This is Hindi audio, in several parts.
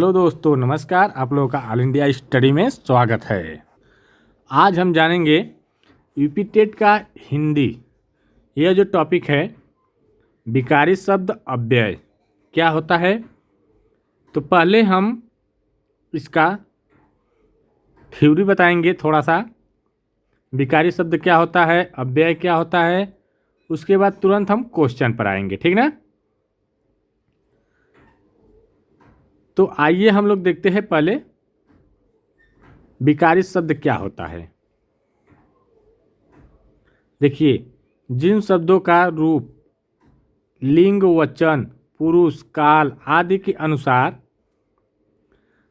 हेलो दोस्तों, नमस्कार। आप लोगों का ऑल इंडिया स्टडी में स्वागत है। आज हम जानेंगे यूपी टेट का हिंदी। यह जो टॉपिक है, विकारी शब्द अव्यय क्या होता है। तो पहले हम इसका थ्योरी बताएंगे थोड़ा सा, विकारी शब्द क्या होता है, अव्यय क्या होता है। उसके बाद तुरंत हम क्वेश्चन पर आएंगे, ठीक ना। तो आइए हम लोग देखते हैं पहले विकारी शब्द क्या होता है। देखिए, जिन शब्दों का रूप लिंग, वचन, पुरुष, काल आदि के अनुसार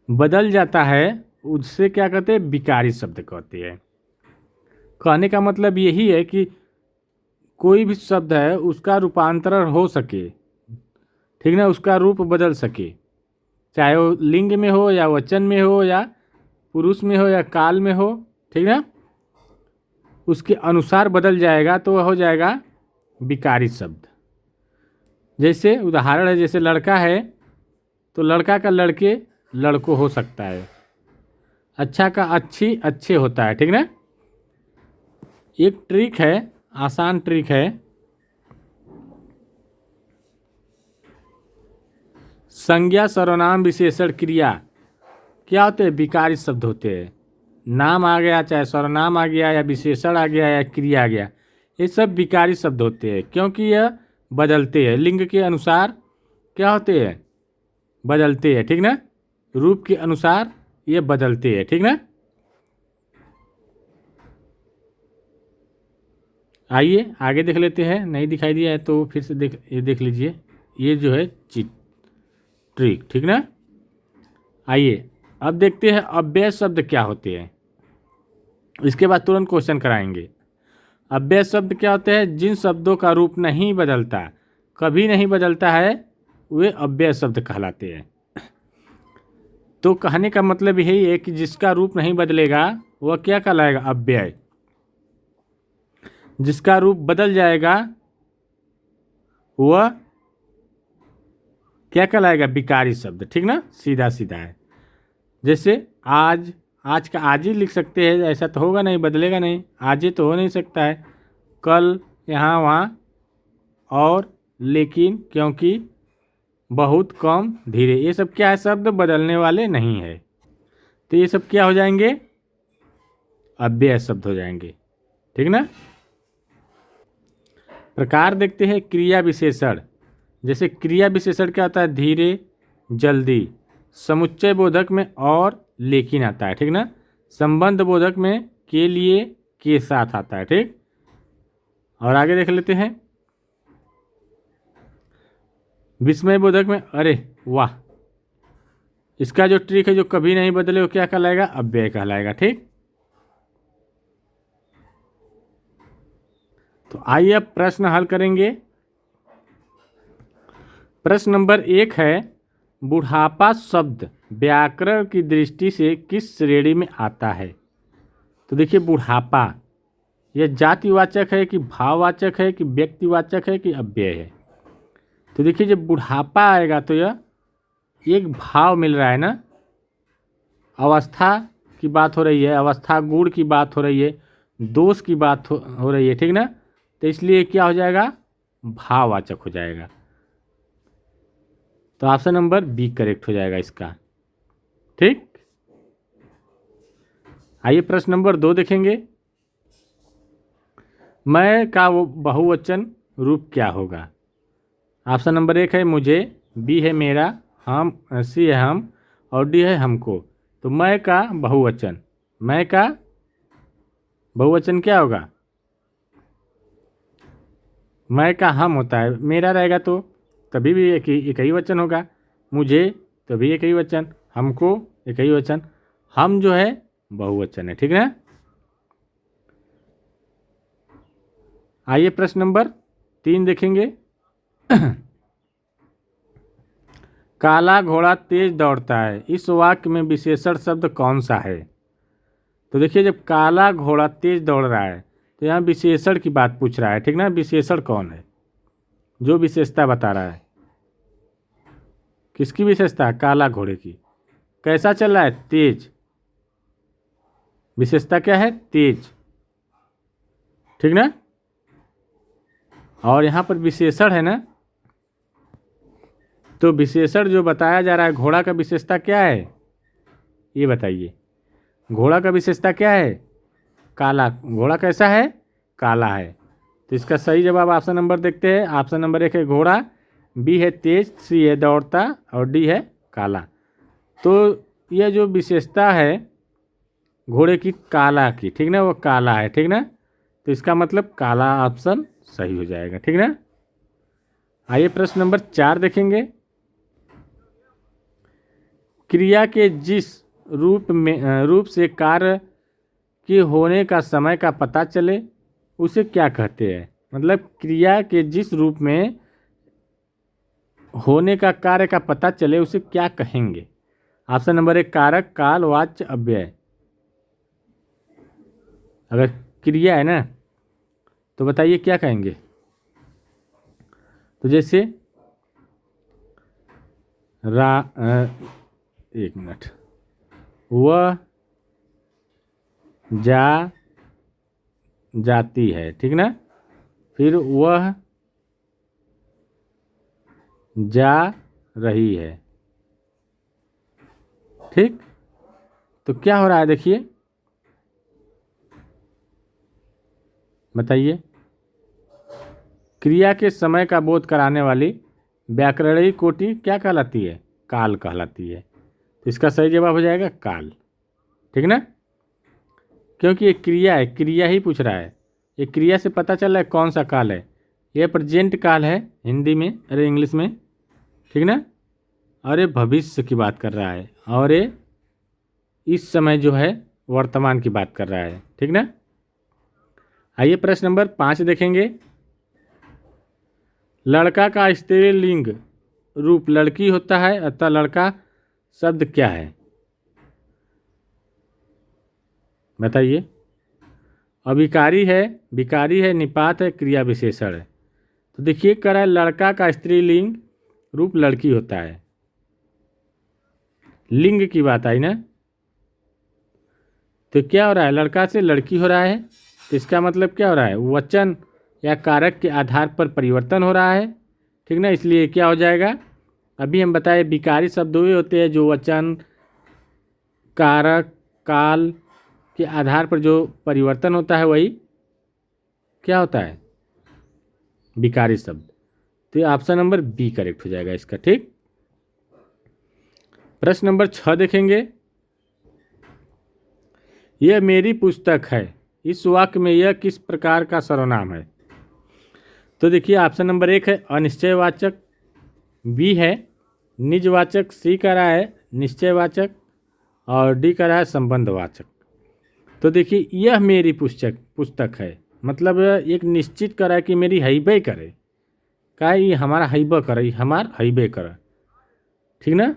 बदल जाता है, उससे क्या कहते हैं, विकारी शब्द कहते हैं। कहने का मतलब यही है कि कोई भी शब्द है उसका रूपांतरण हो सके, ठीक ना, उसका रूप बदल सके, चाहे वो लिंग में हो या वचन में हो या पुरुष में हो या काल में हो, ठीक ना, उसके अनुसार बदल जाएगा तो वह हो जाएगा विकारी शब्द। जैसे उदाहरण है, जैसे लड़का है तो लड़का का लड़के लड़कों हो सकता है, अच्छा का अच्छी अच्छे होता है, ठीक ना। एक ट्रिक है, आसान ट्रिक है, संज्ञा, सर्वनाम, विशेषण, क्रिया क्या होते हैं, विकारी शब्द होते हैं। नाम आ गया, चाहे सर्वनाम आ गया या विशेषण आ गया या क्रिया आ गया, ये सब विकारी शब्द होते हैं, क्योंकि यह बदलते हैं, लिंग के अनुसार क्या होते हैं, बदलते हैं, ठीक ना, रूप के अनुसार ये बदलते हैं, ठीक ना। आइए आगे देख लेते हैं, नहीं दिखाई दिया है तो फिर से देख लीजिए। ये जो है ट्रिक, ठीक ना। आइए अब देखते हैं अव्यय शब्द क्या होते हैं, इसके बाद तुरंत क्वेश्चन कराएंगे। अव्यय शब्द क्या होते हैं, जिन शब्दों का रूप नहीं बदलता, कभी नहीं बदलता है, वे अव्यय शब्द कहलाते हैं। तो कहने का मतलब यही है कि जिसका रूप नहीं बदलेगा वह क्या कहलाएगा, अव्यय। जिसका रूप बदल जाएगा वह क्या कहलाएगा, विकारी शब्द, ठीक ना, सीधा सीधा है। जैसे आज, आज का आज ही लिख सकते हैं, ऐसा तो होगा नहीं, बदलेगा नहीं, आज ही तो हो नहीं सकता है। कल, यहाँ वहाँ, और, लेकिन, क्योंकि, बहुत, कम, धीरे, ये सब क्या है, शब्द बदलने वाले नहीं है, तो ये सब क्या हो जाएंगे, अव्यय शब्द हो जाएंगे, ठीक ना। प्रकार देखते हैं क्रिया विशेषण। जैसे क्रिया विशेषण क्या होता है, धीरे, जल्दी। समुच्चय बोधक में और लेकिन आता है, ठीक ना। संबंध बोधक में के लिए के साथ आता है, ठीक। और आगे देख लेते हैं विस्मय बोधक में अरे वाह। इसका जो ट्रिक है, जो कभी नहीं बदले, वो क्या कहलाएगा, अव्यय कहलाएगा, ठीक। तो आइए अब प्रश्न हल करेंगे। प्रश्न नंबर 1 है, बुढ़ापा शब्द व्याकरण की दृष्टि से किस श्रेणी में आता है। तो देखिए, बुढ़ापा यह जातिवाचक है कि भाववाचक है कि व्यक्तिवाचक है कि अव्यय है। तो देखिए, जब बुढ़ापा आएगा तो यह एक भाव मिल रहा है ना, अवस्था की बात हो रही है, अवस्था गुण की बात हो रही है, दोष की बात हो रही है, ठीक ना। तो इसलिए क्या हो जाएगा, भाववाचक हो जाएगा। तो ऑप्शन नंबर बी करेक्ट हो जाएगा इसका, ठीक। आइए प्रश्न नंबर 2 देखेंगे। मैं का वो बहुवचन रूप क्या होगा। ऑप्शन नंबर 1 है मुझे, बी है मेरा, हम, सी है हम, और डी है हमको। तो मैं का बहुवचन, मैं का बहुवचन क्या होगा, मैं का हम होता है, मेरा रहेगा तो तभी भी एक ही वचन होगा, मुझे तभी एक ही वचन, हमको एक ही वचन, हम जो है बहुवचन है, ठीक है। आइए प्रश्न नंबर 3 देखेंगे। काला घोड़ा तेज दौड़ता है, इस वाक्य में विशेषण शब्द कौन सा है। तो देखिए, जब काला घोड़ा तेज दौड़ रहा है तो यहाँ विशेषण की बात पूछ रहा है, ठीक ना। विशेषण कौन है, जो विशेषता बता रहा है, किसकी विशेषता, काला घोड़े की। कैसा चल रहा है? तेज। विशेषता क्या है? तेज। ठीक ना। और यहाँ पर विशेषण है ना, तो विशेषण जो बताया जा रहा है, घोड़ा का विशेषता क्या है ये बताइए। घोड़ा का विशेषता क्या है? काला। घोड़ा कैसा है? काला है। तो इसका सही जवाब ऑप्शन नंबर देखते हैं। ऑप्शन नंबर 1 है घोड़ा, बी है तेज, सी है दौड़ता और डी है काला। तो यह जो विशेषता है घोड़े की काला की, ठीक ना, वो काला है, ठीक ना। तो इसका मतलब काला ऑप्शन सही हो जाएगा, ठीक ना। आइए प्रश्न नंबर 4 देखेंगे। क्रिया के जिस रूप से कार्य के होने का समय का पता चले उसे क्या कहते हैं? मतलब क्रिया के जिस रूप में होने का कार्य का पता चले उसे क्या कहेंगे? ऑप्शन नंबर 1 कारक, काल, वाच्य, अव्यय। अगर क्रिया है ना तो बताइए क्या कहेंगे। तो जैसे एक मिनट, वह जाती है, ठीक ना। फिर वह जा रही है, ठीक। तो क्या हो रहा है देखिए, बताइए। क्रिया के समय का बोध कराने वाली व्याकरणिक कोटि क्या कहलाती है? काल कहलाती है। तो इसका सही जवाब हो जाएगा काल, ठीक ना। क्योंकि ये क्रिया है, क्रिया ही पूछ रहा है। ये क्रिया से पता चल रहा है कौन सा काल है। ये प्रेजेंट काल है हिंदी में, अरे इंग्लिश में, ठीक ना। और ये भविष्य की बात कर रहा है, और ये इस समय जो है वर्तमान की बात कर रहा है, ठीक ना। आइए प्रश्न नंबर 5 देखेंगे। लड़का का स्त्रीलिंग रूप लड़की होता है, अतः लड़का शब्द क्या है? बताइए। अभिकारी है, विकारी है, निपात है, क्रिया विशेषण है। तो देखिए कह रहा है लड़का का स्त्रीलिंग रूप लड़की होता है, लिंग की बात आई ना। तो क्या हो रहा है? लड़का से लड़की हो रहा है, तो इसका मतलब क्या हो रहा है? वचन या कारक के आधार पर परिवर्तन हो रहा है, ठीक ना। इसलिए क्या हो जाएगा? अभी हम बताए विकारी शब्द वे होते हैं जो वचन, कारक, काल के आधार पर जो परिवर्तन होता है वही क्या होता है? विकारी शब्द। तो ये ऑप्शन नंबर बी करेक्ट हो जाएगा इसका, ठीक। प्रश्न नंबर 6 देखेंगे। यह मेरी पुस्तक है, इस वाक्य में यह किस प्रकार का सर्वनाम है? तो देखिए ऑप्शन नंबर 1 है अनिश्चयवाचक, बी है निजवाचक, सी का रहा है निश्चयवाचक और डी का रहा है संबंधवाचक। तो देखिए यह मेरी पुस्तक है मतलब एक निश्चित करा है कि मेरी हईबे करे, का ये हमारा हईबे करे, ये हमार हईबे करे, ठीक ना।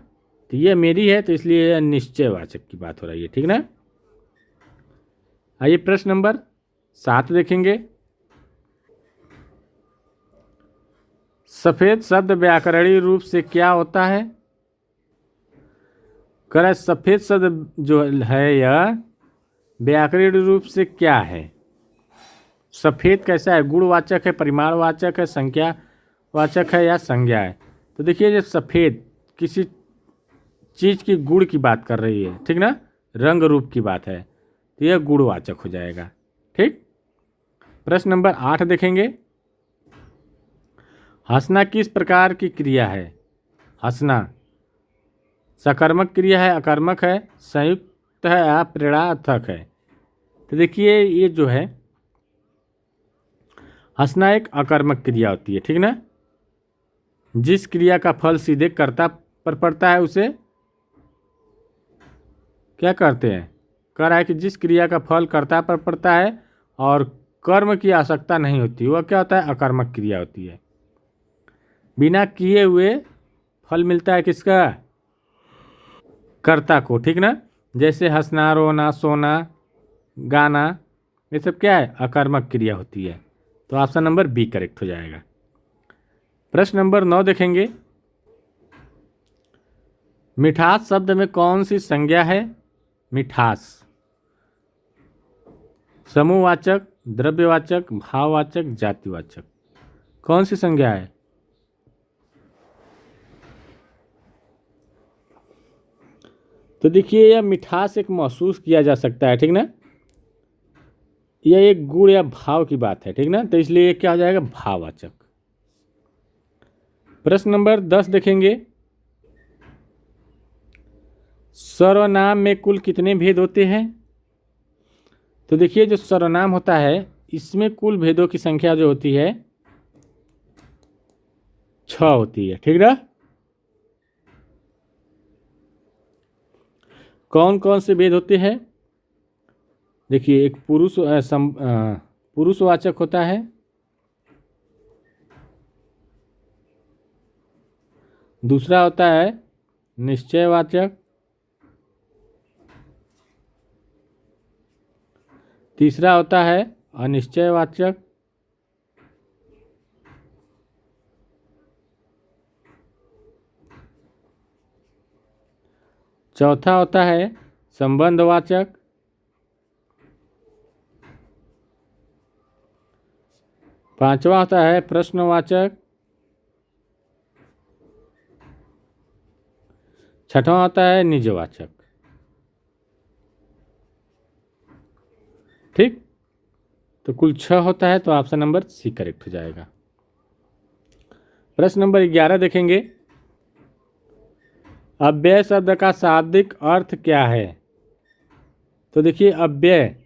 तो ये मेरी है तो इसलिए यह निश्चयवाचक की बात हो रही है, ठीक ना। आइए प्रश्न नंबर 7 देखेंगे। सफेद शब्द व्याकरणीय रूप से क्या होता है? कह रहा है सफेद शब्द जो है यह व्याकरणीय रूप से क्या है? सफेद कैसा है? गुणवाचक है, परिमाणवाचक है, संख्यावाचक है या संज्ञा है? तो देखिए जब सफेद किसी चीज की गुण की बात कर रही है, ठीक ना, रंग रूप की बात है, तो यह गुणवाचक हो जाएगा, ठीक। प्रश्न नंबर 8 देखेंगे। हंसना किस प्रकार की क्रिया है? हंसना सकर्मक क्रिया है, अकर्मक है, संयुक्त है या प्रेरणार्थक है? तो देखिए ये जो है हंसना एक अकर्मक क्रिया होती है, ठीक ना। जिस क्रिया का फल सीधे कर्ता पर पड़ता है उसे क्या करते हैं? कह रहा है कि जिस क्रिया का फल कर्ता पर पड़ता है और कर्म की आवश्यकता नहीं होती वह क्या होता है? अकर्मक क्रिया होती है। बिना किए हुए फल मिलता है किसका? कर्ता को, ठीक ना। जैसे हंसना, रोना, सोना, गाना, ये सब क्या है? अकर्मक क्रिया होती है। तो ऑप्शन नंबर बी करेक्ट हो जाएगा। प्रश्न नंबर 9 देखेंगे। मिठास शब्द में कौन सी संज्ञा है? मिठास समूहवाचक, द्रव्यवाचक, भाववाचक, जातिवाचक, कौन सी संज्ञा है? तो देखिए यह मिठास एक महसूस किया जा सकता है, ठीक ना। यह एक गुण या भाव की बात है, ठीक ना, तो इसलिए ये क्या हो जाएगा? भाववाचक। प्रश्न नंबर 10 देखेंगे। सर्वनाम में कुल कितने भेद होते हैं? तो देखिए जो सर्वनाम होता है इसमें कुल भेदों की संख्या जो होती है 6 होती है, ठीक ना। कौन कौन से भेद होते हैं? देखिए एक पुरुषवाचक होता है, दूसरा होता है निश्चयवाचक, तीसरा होता है अनिश्चयवाचक, चौथा होता है संबंधवाचक, पांचवा होता है प्रश्नवाचक, छठवां होता है निजवाचक। ठीक, तो कुल 6 होता है, तो ऑप्शन नंबर सी करेक्ट हो जाएगा। प्रश्न नंबर 11 देखेंगे। अव्यय शब्द का शाब्दिक अर्थ क्या है? तो देखिए अव्यय,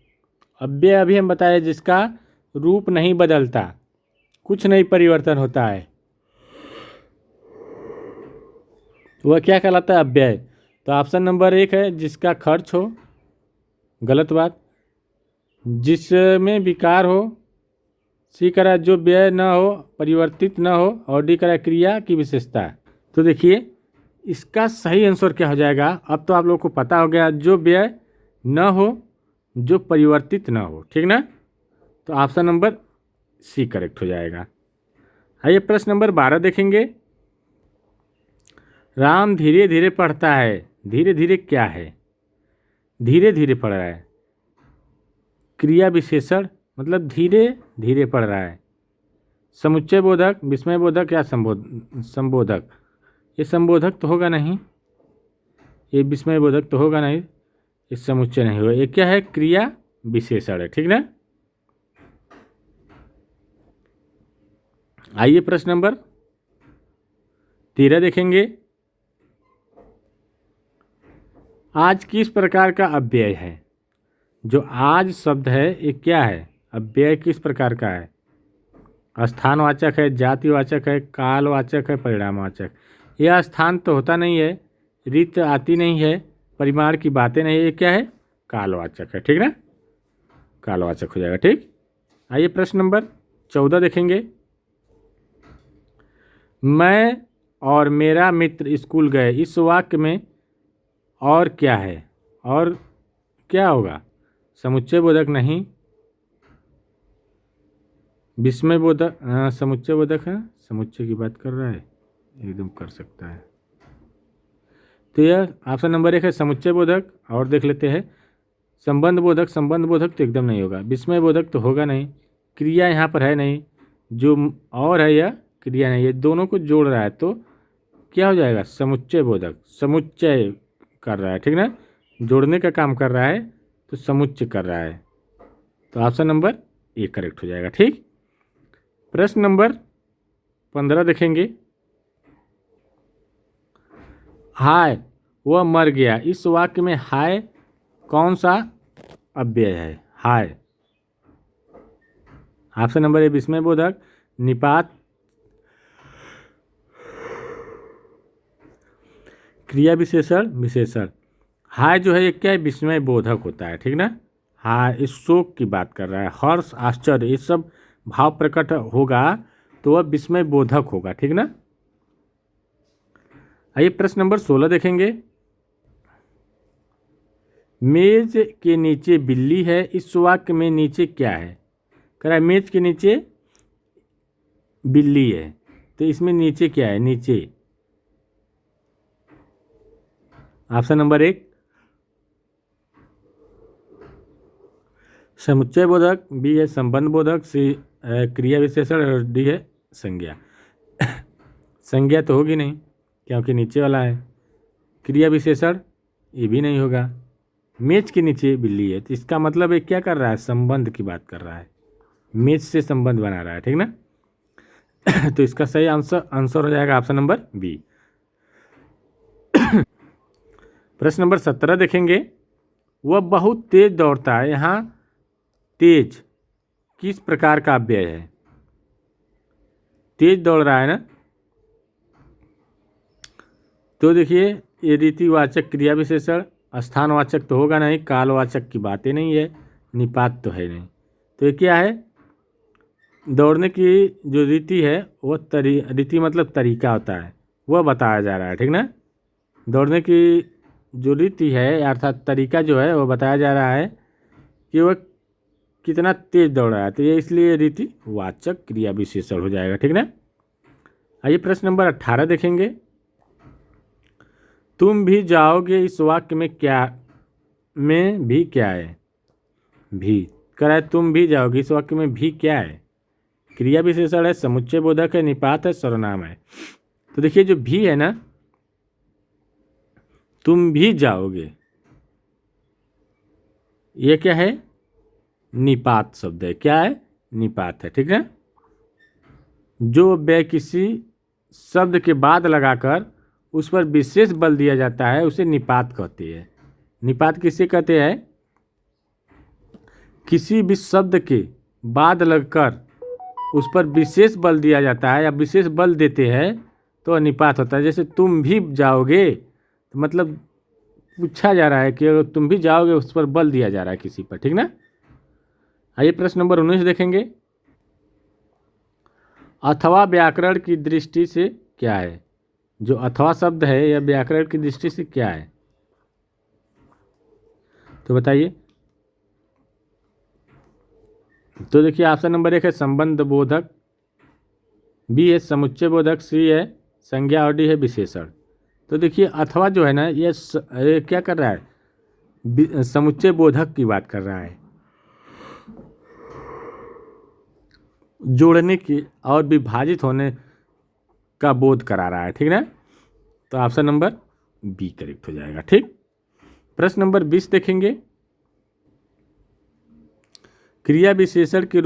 अव्यय अभी हम बताए जिसका रूप नहीं बदलता, कुछ नहीं परिवर्तन होता है, वह क्या कहलाता है? अव्यय। तो ऑप्शन नंबर 1 है जिसका खर्च हो, गलत बात। जिसमें विकार हो, सी करा जो व्यय न हो, परिवर्तित न हो, और डी करा क्रिया की विशेषता। तो देखिए इसका सही आंसर क्या हो जाएगा? अब तो आप लोग को पता हो गया, जो व्यय न हो, जो परिवर्तित न हो, ठीक ना। तो ऑप्शन नंबर सी करेक्ट हो जाएगा। आइए प्रश्न नंबर 12 देखेंगे। राम धीरे धीरे पढ़ता है, धीरे धीरे क्या है? धीरे धीरे पढ़ रहा है, क्रिया विशेषण, मतलब धीरे धीरे पढ़ रहा है। समुच्चय बोधक, विस्मय बोधक या संबोधक? ये संबोधक तो होगा नहीं, ये विस्मय बोधक तो होगा नहीं, ये समुच्चय नहीं होगा। ये क्या है? क्रिया विशेषण है, ठीक ना। आइए प्रश्न नंबर 13 देखेंगे। आज किस प्रकार का अव्यय है? जो आज शब्द है ये क्या है? अव्यय किस प्रकार का है? स्थानवाचक है, जातिवाचक है, कालवाचक है, परिणामवाचक? यह स्थान तो होता नहीं है, रीत आती नहीं है, परिमाण की बातें नहीं है, ये क्या है? कालवाचक है, ठीक ना, कालवाचक हो जाएगा। ठीक, आइए प्रश्न नंबर 14 देखेंगे। मैं और मेरा मित्र स्कूल गए, इस वाक्य में और क्या है? और क्या होगा? समुच्चय बोधक नहीं, विस्मय बोधक, समुच्चय बोधक है, समुच्चय की बात कर रहा है, एकदम कर सकता है। तो यह ऑप्शन नंबर 1 है समुच्चय बोधक। और देख लेते हैं संबंध बोधक, संबंध बोधक तो एकदम नहीं होगा, विस्मय बोधक तो होगा नहीं, क्रिया यहाँ पर है नहीं, जो और है यह क्रिया नहीं, ये दोनों को जोड़ रहा है, तो क्या हो जाएगा? समुच्चय बोधक, समुच्चय कर रहा है, ठीक ना, जोड़ने का काम कर रहा है, तो समुच्चय कर रहा है, तो ऑप्शन नंबर ए करेक्ट हो जाएगा। ठीक, प्रश्न नंबर 15 देखेंगे। हाय वह मर गया, इस वाक्य में हाय कौन सा अव्यय है? हाय, ऑप्शन नंबर ए विस्मय बोधक, निपात, क्रिया विशेषण, विशेषण। हाय जो है ये क्या है? विस्मय बोधक होता है, ठीक ना। हाय इस शोक की बात कर रहा है, हर्ष, आश्चर्य, ये सब भाव प्रकट होगा तो वह विस्मय बोधक होगा, ठीक ना। आइए प्रश्न नंबर 16 देखेंगे। मेज के नीचे बिल्ली है, इस वाक्य में नीचे क्या है? कह रहा है मेज के नीचे बिल्ली है, तो इसमें नीचे क्या है? नीचे ऑप्शन नंबर 1 समुच्चय बोधक, बी है संबंध बोधक, सी क्रिया विशेषण और डी है संज्ञा। संज्ञा तो होगी नहीं क्योंकि नीचे वाला है। क्रिया विशेषण ये भी नहीं होगा। मेज के नीचे बिल्ली है तो इसका मतलब ये क्या कर रहा है, संबंध की बात कर रहा है, मेज से संबंध बना रहा है, ठीक ना। तो इसका सही आंसर हो जाएगा ऑप्शन नंबर बी। प्रश्न नंबर 17 देखेंगे। वह बहुत तेज दौड़ता है। यहाँ तेज किस प्रकार का अव्यय है? तेज दौड़ रहा है ना, तो देखिए ये रीतिवाचक क्रिया विशेषण, स्थानवाचक तो होगा नहीं, कालवाचक की बातें नहीं है, निपात तो है नहीं। तो ये क्या है, दौड़ने की जो रीति है वो रीति मतलब तरीका होता है, वह बताया जा रहा है, ठीक ना। दौड़ने की जो रीति है अर्थात तरीका जो है वो बताया जा रहा है कि वह कितना तेज दौड़ रहा है, तो ये इसलिए रीतिवाचक क्रिया विशेषण हो जाएगा, ठीक ना। आइए प्रश्न नंबर 18 देखेंगे। तुम भी जाओगे इस वाक्य में क्या में भी क्या है? भी कह रहा है तुम भी जाओगे, इस वाक्य में भी क्या है? क्रिया विशेषण है, समुच्चय बोधक है, निपात है, सर्वनाम है। तो देखिए जो भी है ना, तुम भी जाओगे, ये क्या है, निपात शब्द है। क्या है, निपात है, ठीक है। जो अव्यय किसी शब्द के बाद लगाकर उस पर विशेष बल दिया जाता है उसे निपात कहते हैं। निपात किसे कहते हैं? किसी भी शब्द के बाद लगकर उस पर विशेष बल दिया जाता है या विशेष बल देते हैं तो निपात होता है। जैसे तुम भी जाओगे तो मतलब पूछा जा रहा है कि अगर तुम भी जाओगे उस पर बल दिया जा रहा है किसी पर, ठीक ना। आइए प्रश्न नंबर 19 देखेंगे। अथवा व्याकरण की दृष्टि से क्या है? जो अथवा शब्द है यह व्याकरण की दृष्टि से क्या है, तो बताइए। तो देखिए ऑप्शन नंबर 1 है संबंध बोधक, बी है समुच्चय बोधक, सी है संज्ञा और डी है विशेषण। तो देखिए अथवा जो है ना ये क्या कर रहा है, समुच्चय बोधक की बात कर रहा है, जोड़ने की और विभाजित होने का बोध करा रहा है, ठीक ना। तो ऑप्शन नंबर बी करेक्ट हो जाएगा, ठीक। प्रश्न नंबर 20 देखेंगे। क्रिया विशेषण के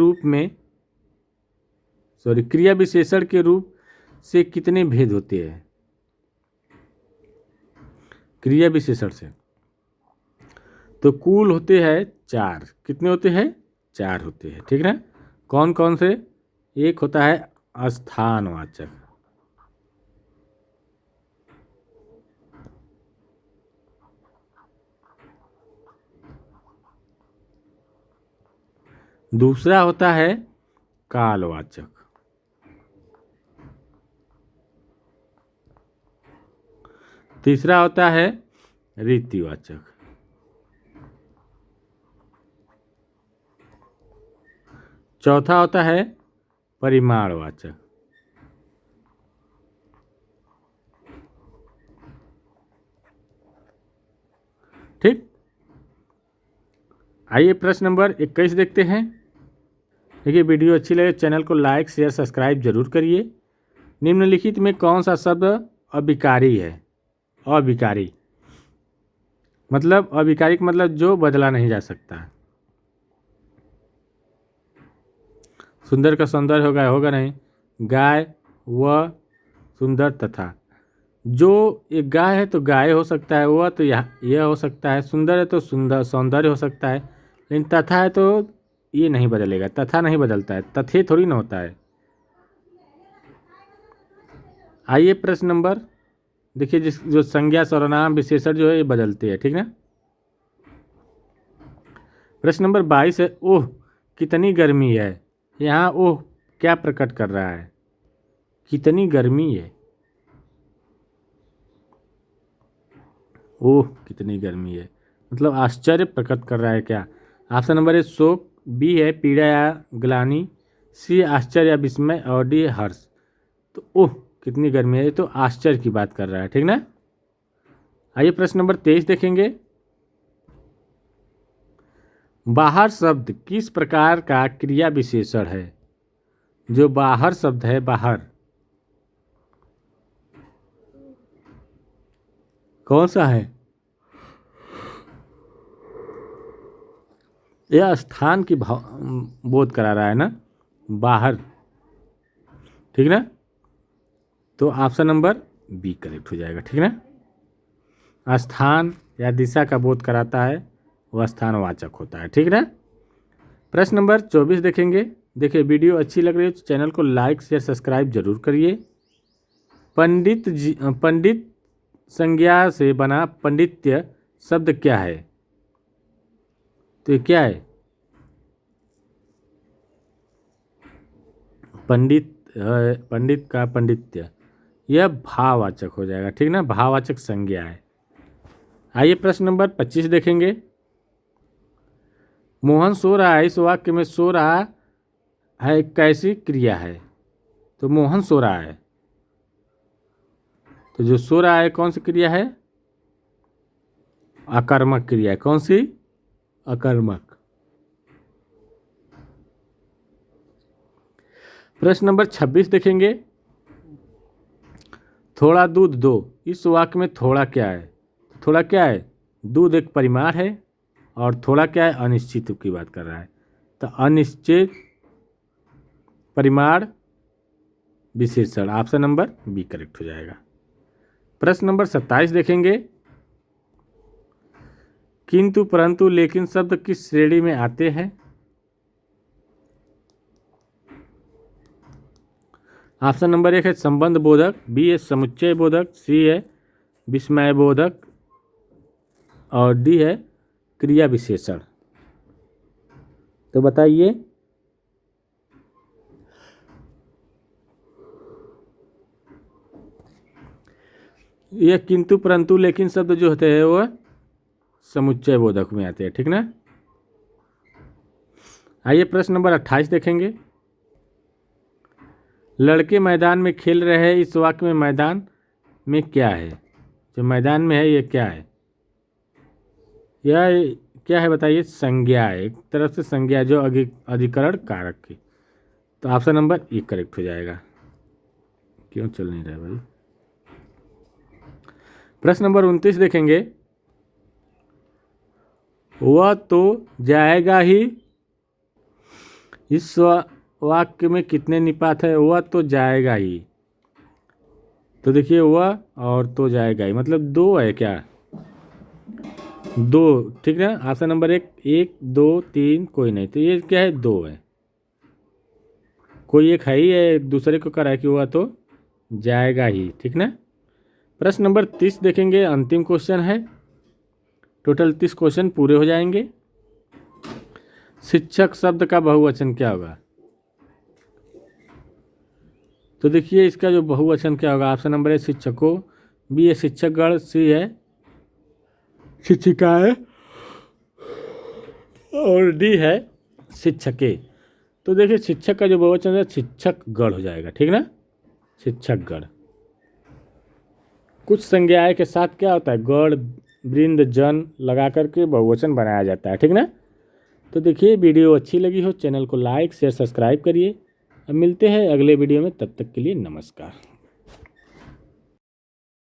रूप से कितने भेद होते हैं? क्रिया विशेषण से तो कुल होते हैं 4। कितने होते हैं? 4 होते हैं, ठीक ना। कौन कौन से? एक होता है स्थानवाचक, दूसरा होता है कालवाचक, तीसरा होता है रीतिवाचक, चौथा होता है परिमाणवाचक, ठीक। आइए प्रश्न नंबर 21 देखते हैं। देखिए वीडियो अच्छी लगे चैनल को लाइक शेयर सब्सक्राइब जरूर करिए। निम्नलिखित में कौन सा शब्द अविकारी है? अविकारी मतलब जो बदला नहीं जा सकता। सुंदर का सौंदर्य होगा नहीं। गाय व सुंदर तथा, जो एक गाय है तो गाय हो सकता है, वह तो यह हो सकता है, सुंदर है तो सुंदर सौंदर्य हो सकता है, लेकिन तथा है तो ये नहीं बदलेगा, तथा नहीं बदलता है, तथे थोड़ी ना होता है। आइए प्रश्न नंबर देखिए, जो संज्ञा सर्वनाम विशेषण जो है ये बदलते हैं, ठीक ना। प्रश्न नंबर 22 है। ओह कितनी गर्मी है। यहाँ ओह क्या प्रकट कर रहा है? कितनी गर्मी है, ओह कितनी गर्मी है मतलब आश्चर्य प्रकट कर रहा है क्या? ऑप्शन नंबर है शोक, बी है पीड़ा या ग्लानि, सी आश्चर्य या विस्मय और डी है हर्ष। तो ओह कितनी गर्मी है, ये तो आश्चर्य की बात कर रहा है, ठीक ना। आइए प्रश्न नंबर 23 देखेंगे। बाहर शब्द किस प्रकार का क्रिया विशेषण है? जो बाहर शब्द है, बाहर कौन सा है? यह स्थान की बोध करा रहा है ना, बाहर, ठीक ना। तो ऑप्शन नंबर बी करेक्ट हो जाएगा, ठीक ना। स्थान या दिशा का बोध कराता है, वह स्थानवाचक होता है, ठीक ना। प्रश्न नंबर 24 देखेंगे। देखिए, वीडियो अच्छी लग रही है तो चैनल को लाइक शेयर सब्सक्राइब जरूर करिए। पंडित संज्ञा से बना पंडित्य शब्द क्या है? तो ये क्या है? पंडित का पंडित्य, यह भाववाचक हो जाएगा, ठीक ना, भाववाचक संज्ञा है। आइए प्रश्न नंबर 25 देखेंगे। मोहन सो रहा है, इस वाक्य में सो रहा है कैसी क्रिया है? तो मोहन सो रहा है, तो जो सो रहा है कौन सी क्रिया है? अकर्मक क्रिया है। कौन सी? अकर्मक। प्रश्न नंबर 26 देखेंगे। थोड़ा दूध दो, इस वाक्य में थोड़ा क्या है? थोड़ा क्या है? दूध एक परिमाण है, और थोड़ा क्या है? अनिश्चित की बात कर रहा है। तो अनिश्चित परिमाण विशेषण, ऑप्शन नंबर बी करेक्ट हो जाएगा। प्रश्न नंबर 27 देखेंगे। किंतु परंतु लेकिन शब्द किस श्रेणी में आते हैं? ऑप्शन नंबर 1 है संबंध बोधक, बी है समुच्चय बोधक, सी है विस्मय बोधक, और डी है क्रिया विशेषण। तो बताइए। ये किंतु परंतु लेकिन शब्द जो होते हैं वो समुच्चय बोधक में आते हैं, ठीक ना। आइए प्रश्न नंबर 28 देखेंगे। लड़के मैदान में खेल रहे हैं, इस वाक्य में मैदान में क्या है? जो मैदान में है ये क्या है? यह क्या है बताइए? संज्ञा है, एक तरफ से संज्ञा जो अधिकरण कारक की। तो ऑप्शन नंबर ए करेक्ट हो जाएगा। क्यों चल नहीं रहा है भाई? प्रश्न नंबर 29 देखेंगे। वह तो जाएगा ही, इस वाक्य में कितने निपात है? वह तो जाएगा ही। तो देखिए, वह और तो जाएगा ही मतलब दो है क्या? दो, ठीक ना। ऑप्शन नंबर 1 2 3 कोई नहीं, तो ये क्या है? 2 है। कोई एक है ही है, दूसरे को कर रहा है कि वह तो जाएगा ही, ठीक ना। प्रश्न नंबर 30 देखेंगे, अंतिम क्वेश्चन है। टोटल 30 क्वेश्चन पूरे हो जाएंगे। शिक्षक शब्द का बहुवचन क्या होगा? तो देखिए, इसका जो बहुवचन क्या होगा? ऑप्शन नंबर 1 शिक्षकों, बी है शिक्षकगण, सी है शिक्षिकाएं, और डी है शिक्षके। तो देखिए, शिक्षक का जो बहुवचन है शिक्षकगण हो जाएगा, ठीक ना, शिक्षकगण। कुछ संज्ञाएं के साथ क्या होता है? गण, वृंद, जन लगा करके बहुवचन बनाया जाता है, ठीक ना। तो देखिए, वीडियो अच्छी लगी हो चैनल को लाइक शेयर सब्सक्राइब करिए। अब मिलते हैं अगले वीडियो में, तब तक के लिए नमस्कार।